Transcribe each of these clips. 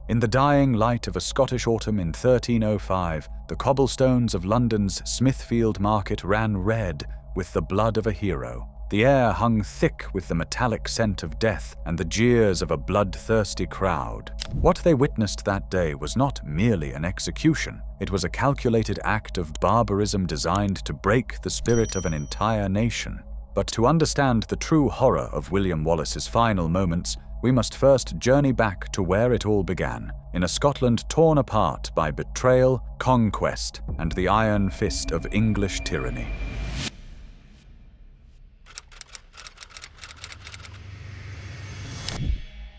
In the dying light of a Scottish autumn in 1305, the cobblestones of London's Smithfield market ran red with the blood of a hero. The air hung thick with the metallic scent of death and the jeers of a bloodthirsty crowd. What they witnessed that day was not merely an execution. It was a calculated act of barbarism designed to break the spirit of an entire nation. But to understand the true horror of William Wallace's final moments, we must first journey back to where it all began, in a Scotland torn apart by betrayal, conquest, and the iron fist of English tyranny.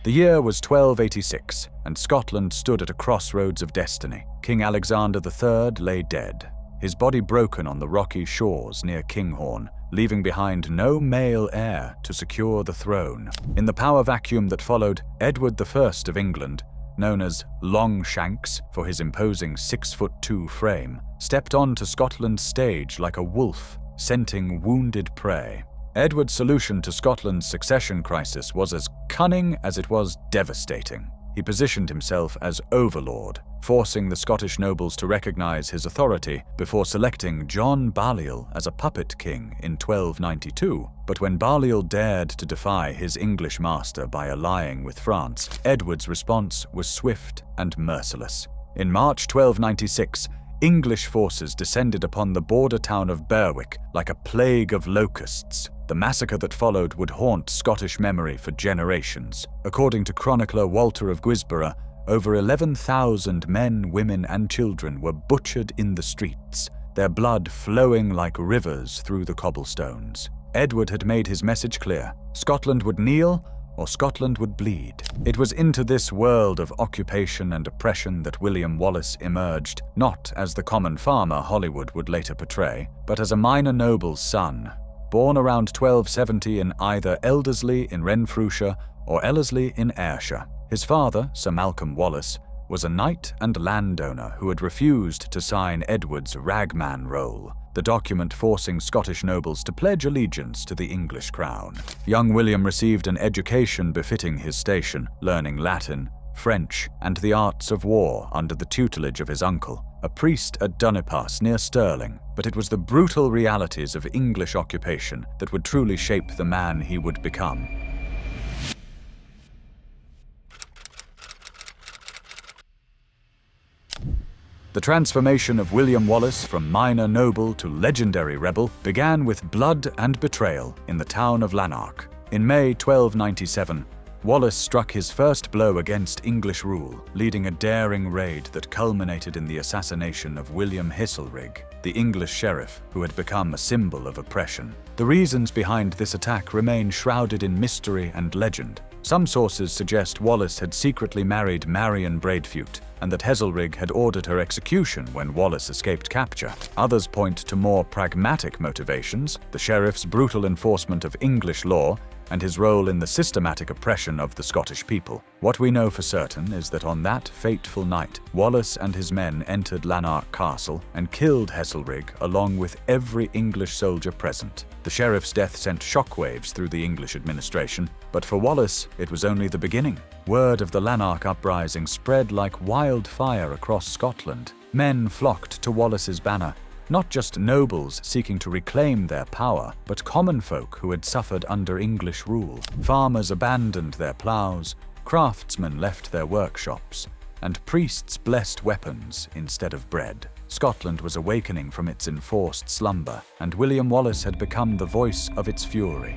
The year was 1286, and Scotland stood at a crossroads of destiny. King Alexander III lay dead, his body broken on the rocky shores near Kinghorn, leaving behind no male heir to secure the throne. In the power vacuum that followed, Edward I of England, known as Longshanks for his imposing 6'2" frame, stepped onto Scotland's stage like a wolf, scenting wounded prey. Edward's solution to Scotland's succession crisis was as cunning as it was devastating. He positioned himself as overlord, forcing the Scottish nobles to recognize his authority before selecting John Balliol as a puppet king in 1292. But when Balliol dared to defy his English master by allying with France, Edward's response was swift and merciless. In March 1296, English forces descended upon the border town of Berwick like a plague of locusts. The massacre that followed would haunt Scottish memory for generations. According to chronicler Walter of Gisborough, over 11,000 men, women, and children were butchered in the streets, their blood flowing like rivers through the cobblestones. Edward had made his message clear: Scotland would kneel, or Scotland would bleed. It was into this world of occupation and oppression that William Wallace emerged, not as the common farmer Hollywood would later portray, but as a minor noble's son, born around 1270 in either Elderslie in Renfrewshire or Ellerslie in Ayrshire. His father, Sir Malcolm Wallace, was a knight and landowner who had refused to sign Edward's ragman roll, the document forcing Scottish nobles to pledge allegiance to the English crown. Young William received an education befitting his station, learning Latin, French, and the arts of war under the tutelage of his uncle, a priest at Dunipass near Stirling. But it was the brutal realities of English occupation that would truly shape the man he would become. The transformation of William Wallace from minor noble to legendary rebel began with blood and betrayal in the town of Lanark. In May 1297, Wallace struck his first blow against English rule, leading a daring raid that culminated in the assassination of William Heselrigg, the English sheriff who had become a symbol of oppression. The reasons behind this attack remain shrouded in mystery and legend. Some sources suggest Wallace had secretly married Marion Braidfute, and that Heselrigg had ordered her execution when Wallace escaped capture. Others point to more pragmatic motivations: the sheriff's brutal enforcement of English law and his role in the systematic oppression of the Scottish people. What we know for certain is that on that fateful night, Wallace and his men entered Lanark Castle and killed Heselrigg along with every English soldier present. The sheriff's death sent shockwaves through the English administration, but for Wallace, it was only the beginning. Word of the Lanark uprising spread like wildfire across Scotland. Men flocked to Wallace's banner, not just nobles seeking to reclaim their power, but common folk who had suffered under English rule. Farmers abandoned their ploughs, craftsmen left their workshops, and priests blessed weapons instead of bread. Scotland was awakening from its enforced slumber, and William Wallace had become the voice of its fury.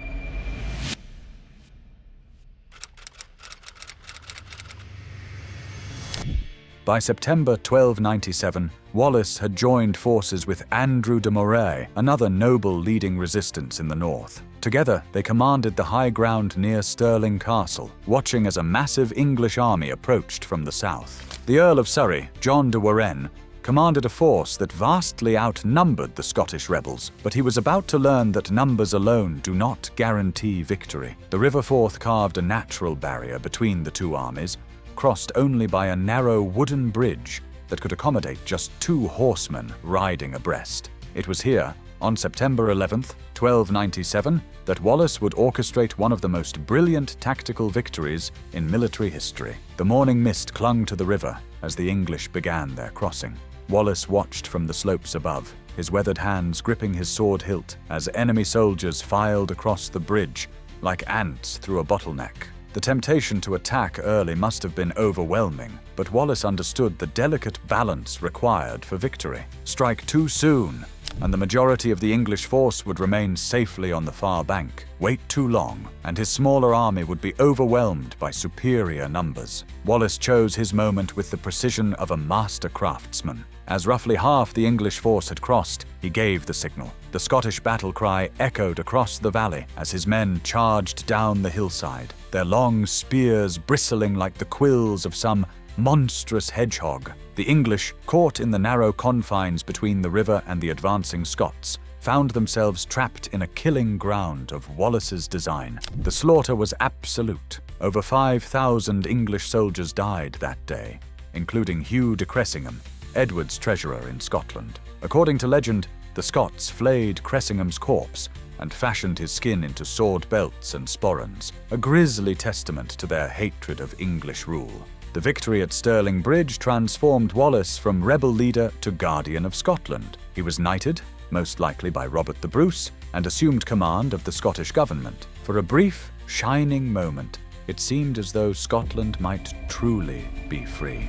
By September 1297, Wallace had joined forces with Andrew de Moray, another noble leading resistance in the north. Together, they commanded the high ground near Stirling Castle, watching as a massive English army approached from the south. The Earl of Surrey, John de Warenne, commanded a force that vastly outnumbered the Scottish rebels, but he was about to learn that numbers alone do not guarantee victory. The River Forth carved a natural barrier between the two armies, crossed only by a narrow wooden bridge that could accommodate just 2 horsemen riding abreast. It was here, on September 11th, 1297, that Wallace would orchestrate one of the most brilliant tactical victories in military history. The morning mist clung to the river as the English began their crossing. Wallace watched from the slopes above, his weathered hands gripping his sword hilt as enemy soldiers filed across the bridge like ants through a bottleneck. The temptation to attack early must have been overwhelming, but Wallace understood the delicate balance required for victory. Strike too soon, and the majority of the English force would remain safely on the far bank. Wait too long, and his smaller army would be overwhelmed by superior numbers. Wallace chose his moment with the precision of a master craftsman. As roughly half the English force had crossed, he gave the signal. The Scottish battle cry echoed across the valley as his men charged down the hillside, their long spears bristling like the quills of some monstrous hedgehog. The English, caught in the narrow confines between the river and the advancing Scots, found themselves trapped in a killing ground of Wallace's design. The slaughter was absolute. Over 5,000 English soldiers died that day, including Hugh de Cressingham, Edward's treasurer in Scotland. According to legend, the Scots flayed Cressingham's corpse and fashioned his skin into sword belts and sporrans, a grisly testament to their hatred of English rule. The victory at Stirling Bridge transformed Wallace from rebel leader to guardian of Scotland. He was knighted, most likely by Robert the Bruce, and assumed command of the Scottish government. For a brief, shining moment, it seemed as though Scotland might truly be free.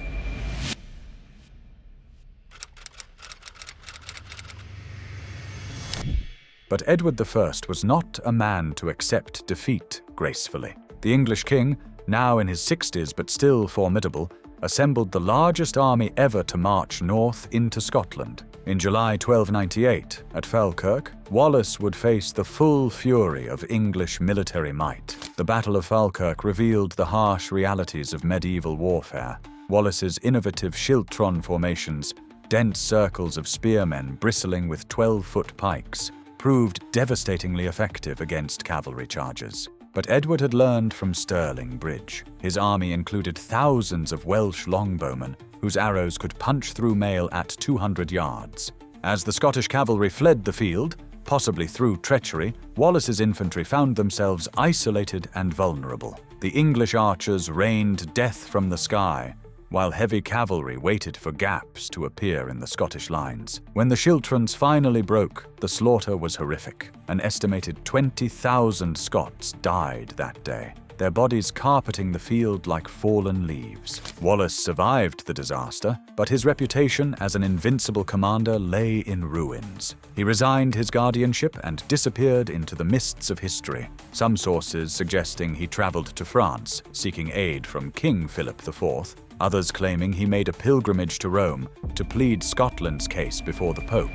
But Edward I was not a man to accept defeat gracefully. The English king, now in his 60s but still formidable, assembled the largest army ever to march north into Scotland. In July 1298, at Falkirk, Wallace would face the full fury of English military might. The Battle of Falkirk revealed the harsh realities of medieval warfare. Wallace's innovative schiltron formations, dense circles of spearmen bristling with 12-foot pikes, proved devastatingly effective against cavalry charges. But Edward had learned from Stirling Bridge. His army included thousands of Welsh longbowmen whose arrows could punch through mail at 200 yards. As the Scottish cavalry fled the field, possibly through treachery, Wallace's infantry found themselves isolated and vulnerable. The English archers rained death from the sky, while heavy cavalry waited for gaps to appear in the Scottish lines. When the schiltrons finally broke, the slaughter was horrific. An estimated 20,000 Scots died that day, their bodies carpeting the field like fallen leaves. Wallace survived the disaster, but his reputation as an invincible commander lay in ruins. He resigned his guardianship and disappeared into the mists of history, some sources suggesting he traveled to France, seeking aid from King Philip IV, others claiming he made a pilgrimage to Rome to plead Scotland's case before the Pope.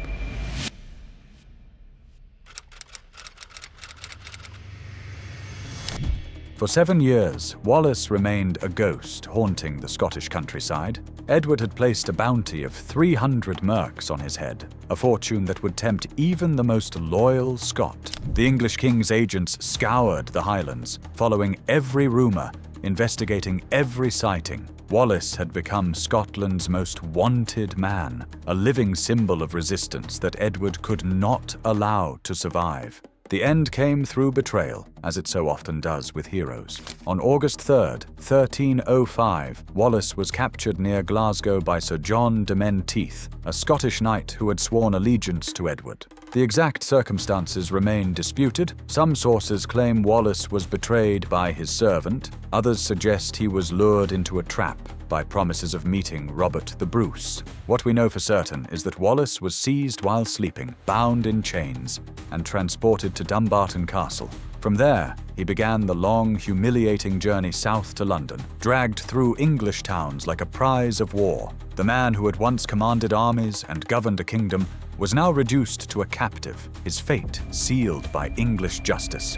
For 7 years, Wallace remained a ghost haunting the Scottish countryside. Edward had placed a bounty of 300 merks on his head, a fortune that would tempt even the most loyal Scot. The English king's agents scoured the Highlands, following every rumour, investigating every sighting. Wallace had become Scotland's most wanted man, a living symbol of resistance that Edward could not allow to survive. The end came through betrayal, as it so often does with heroes. On August 3rd, 1305, Wallace was captured near Glasgow by Sir John de Menteith, a Scottish knight who had sworn allegiance to Edward. The exact circumstances remain disputed. Some sources claim Wallace was betrayed by his servant. Others suggest he was lured into a trap by promises of meeting Robert the Bruce. What we know for certain is that Wallace was seized while sleeping, bound in chains, and transported to Dumbarton Castle. From there, he began the long, humiliating journey south to London, dragged through English towns like a prize of war. The man who had once commanded armies and governed a kingdom was now reduced to a captive, his fate sealed by English justice.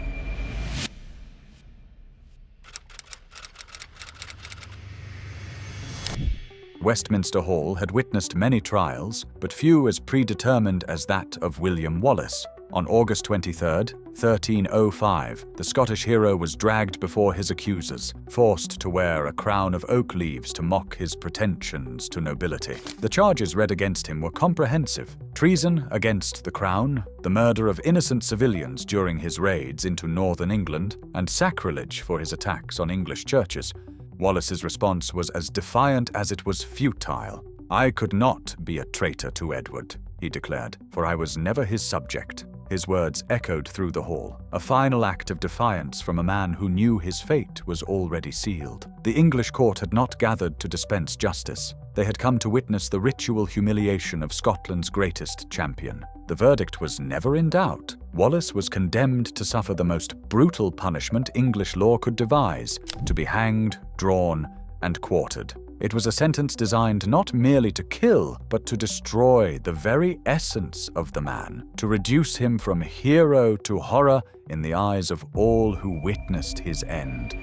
Westminster Hall had witnessed many trials, but few as predetermined as that of William Wallace. On August 23, 1305, the Scottish hero was dragged before his accusers, forced to wear a crown of oak leaves to mock his pretensions to nobility. The charges read against him were comprehensive: treason against the crown, the murder of innocent civilians during his raids into northern England, and sacrilege for his attacks on English churches. Wallace's response was as defiant as it was futile. "I could not be a traitor to Edward," he declared, "for I was never his subject." His words echoed through the hall, a final act of defiance from a man who knew his fate was already sealed. The English court had not gathered to dispense justice. They had come to witness the ritual humiliation of Scotland's greatest champion. The verdict was never in doubt. Wallace was condemned to suffer the most brutal punishment English law could devise, to be hanged, drawn, and quartered. It was a sentence designed not merely to kill, but to destroy the very essence of the man, to reduce him from hero to horror in the eyes of all who witnessed his end.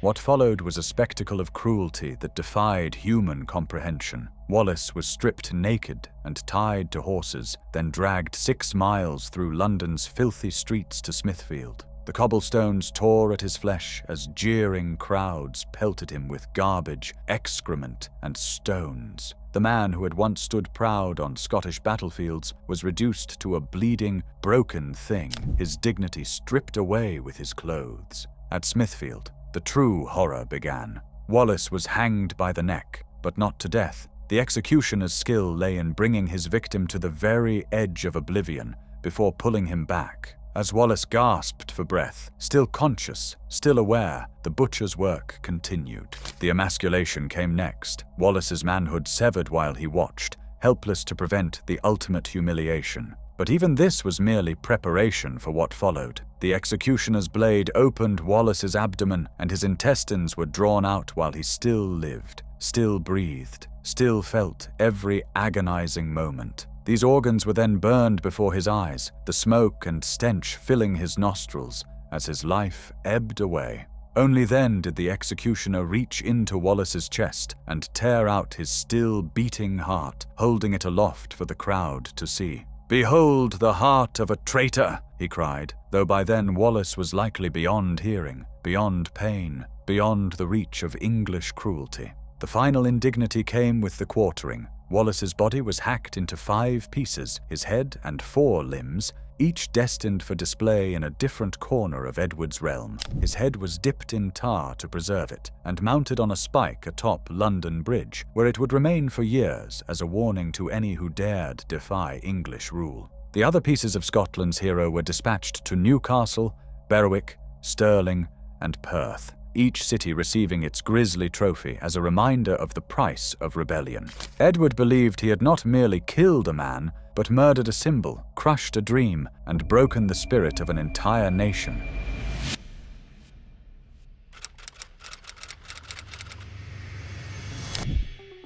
What followed was a spectacle of cruelty that defied human comprehension. Wallace was stripped naked and tied to horses, then dragged 6 miles through London's filthy streets to Smithfield. The cobblestones tore at his flesh as jeering crowds pelted him with garbage, excrement, and stones. The man who had once stood proud on Scottish battlefields was reduced to a bleeding, broken thing, his dignity stripped away with his clothes. At Smithfield, the true horror began. Wallace was hanged by the neck, but not to death. The executioner's skill lay in bringing his victim to the very edge of oblivion before pulling him back. As Wallace gasped for breath, still conscious, still aware, the butcher's work continued. The emasculation came next, Wallace's manhood severed while he watched, helpless to prevent the ultimate humiliation. But even this was merely preparation for what followed. The executioner's blade opened Wallace's abdomen, and his intestines were drawn out while he still lived, still breathed, still felt every agonizing moment. These organs were then burned before his eyes, the smoke and stench filling his nostrils as his life ebbed away. Only then did the executioner reach into Wallace's chest and tear out his still beating heart, holding it aloft for the crowd to see. "Behold the heart of a traitor," he cried, though by then Wallace was likely beyond hearing, beyond pain, beyond the reach of English cruelty. The final indignity came with the quartering. Wallace's body was hacked into 5 pieces, his head and 4 limbs, each destined for display in a different corner of Edward's realm. His head was dipped in tar to preserve it, and mounted on a spike atop London Bridge, where it would remain for years as a warning to any who dared defy English rule. The other pieces of Scotland's hero were dispatched to Newcastle, Berwick, Stirling, and Perth, each city receiving its grisly trophy as a reminder of the price of rebellion. Edward believed he had not merely killed a man, but murdered a symbol, crushed a dream, and broken the spirit of an entire nation.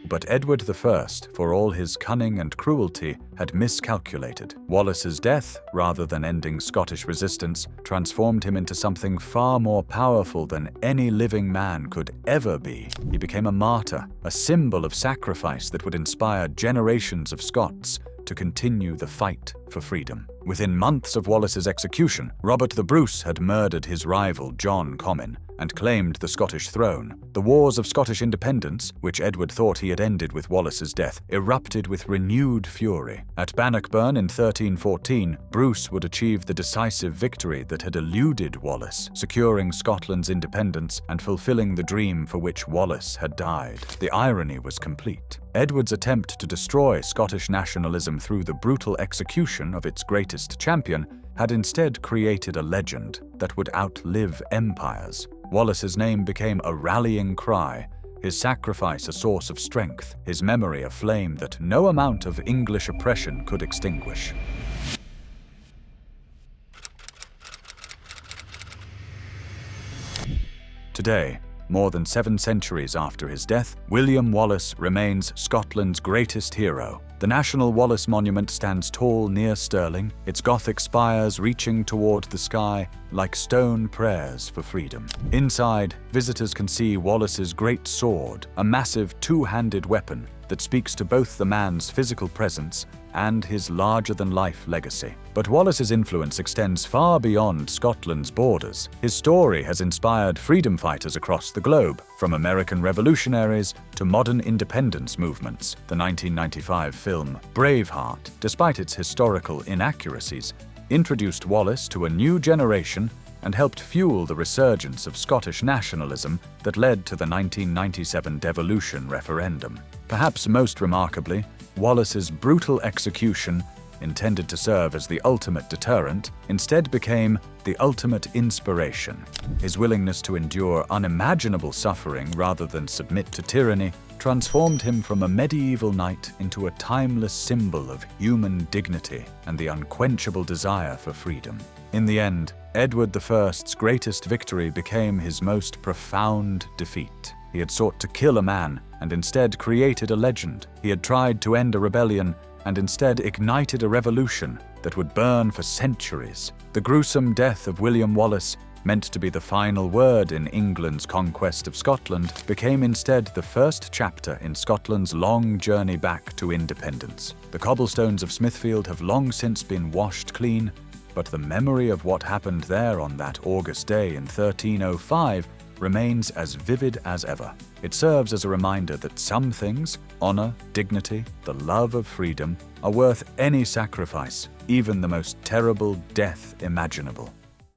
But Edward I, for all his cunning and cruelty, had miscalculated. Wallace's death, rather than ending Scottish resistance, transformed him into something far more powerful than any living man could ever be. He became a martyr, a symbol of sacrifice that would inspire generations of Scots to continue the fight for freedom. Within months of Wallace's execution, Robert the Bruce had murdered his rival John Comyn and claimed the Scottish throne. The wars of Scottish independence, which Edward thought he had ended with Wallace's death, erupted with renewed fury. At Bannockburn in 1314, Bruce would achieve the decisive victory that had eluded Wallace, securing Scotland's independence and fulfilling the dream for which Wallace had died. The irony was complete. Edward's attempt to destroy Scottish nationalism through the brutal execution of its greatest champion had instead created a legend that would outlive empires. Wallace's name became a rallying cry, his sacrifice a source of strength, his memory a flame that no amount of English oppression could extinguish. Today, More than 7 centuries after his death, William Wallace remains Scotland's greatest hero. The National Wallace Monument stands tall near Stirling, its Gothic spires reaching toward the sky like stone prayers for freedom. Inside, visitors can see Wallace's great sword, a massive two-handed weapon that speaks to both the man's physical presence and his larger-than-life legacy. But Wallace's influence extends far beyond Scotland's borders. His story has inspired freedom fighters across the globe, from American revolutionaries to modern independence movements. The 1995 film Braveheart, despite its historical inaccuracies, introduced Wallace to a new generation and helped fuel the resurgence of Scottish nationalism that led to the 1997 devolution referendum. Perhaps most remarkably, Wallace's brutal execution, intended to serve as the ultimate deterrent, instead became the ultimate inspiration. His willingness to endure unimaginable suffering rather than submit to tyranny transformed him from a medieval knight into a timeless symbol of human dignity and the unquenchable desire for freedom. In the end, Edward I's greatest victory became his most profound defeat. He had sought to kill a man and instead created a legend. He had tried to end a rebellion and instead ignited a revolution that would burn for centuries. The gruesome death of William Wallace, meant to be the final word in England's conquest of Scotland, became instead the first chapter in Scotland's long journey back to independence. The cobblestones of Smithfield have long since been washed clean, but the memory of what happened there on that August day in 1305 remains as vivid as ever. It serves as a reminder that some things, honor, dignity, the love of freedom, are worth any sacrifice, even the most terrible death imaginable.